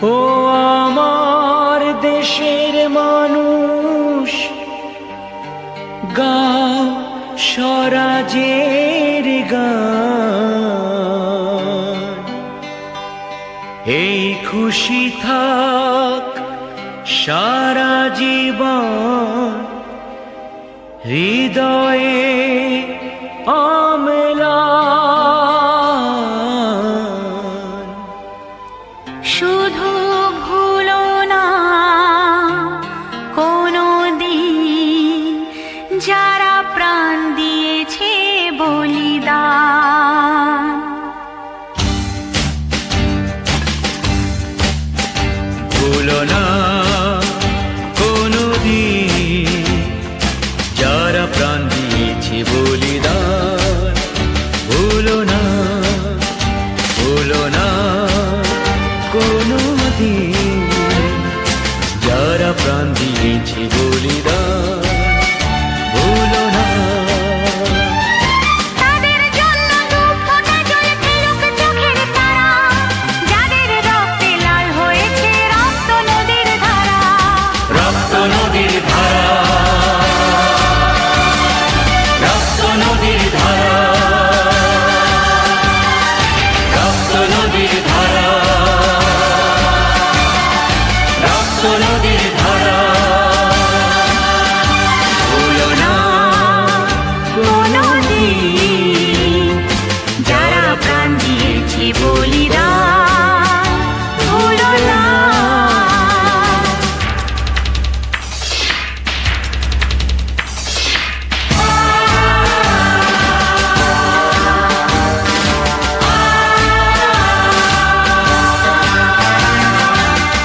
ও আমার দেশের মানুষ, গাও স্বরাজের গান। এই খুশি থাক সারা জীবন, হৃদয়ে অম্লান। শুধু ভুলো না কোনো দিন যারা প্রাণ দিয়েছে বলিদান। ভুলো না কোনো দিন যারা প্রাণ দিয়েছে বলিদান। ভুলো না, ভুলো না কোনো দিন যারা প্রাণ দিয়েছে বলিদান। ভুলো না। তাদের জন্য দু ফোঁটা জল ফেলুক চোখের তারা, যাদের রক্তে লাল হয়েছে রক্ত নদীর ধারা। রক্ত নদীর ধারা, রক্ত নদীর ধারা, রক্ত নদীর ধারা, রক্ত নদীর ধারা। ভুলো না কোনো দিন যারা প্রাণ দিয়েছে বলিদান। ভুলো না।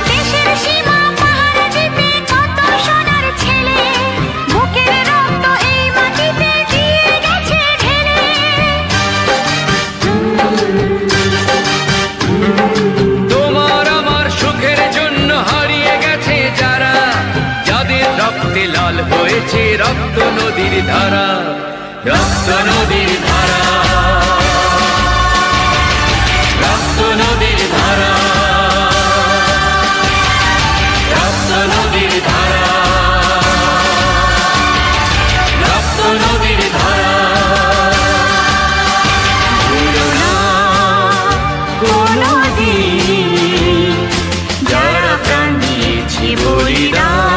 দেশের সীমা পাহাড় জিতে কত সোনার ছেলে, বুকের রক্ত এই মাটিতে দিয়ে গেছে ঢেলে। তোমার আমার সুখের জন্য হারিয়ে গেছে যারা, যাদের রক্তে লাল হয়েছে রক্ত নদীর ধারা। রক্ত নদীর ধারা, রক্ত নদীর ধারা, রক্ত নদীর ধারা, রক্ত নদীর ধারা। ভুলো না কোনো দিন যারা প্রাণ দিয়েছে বলিদান।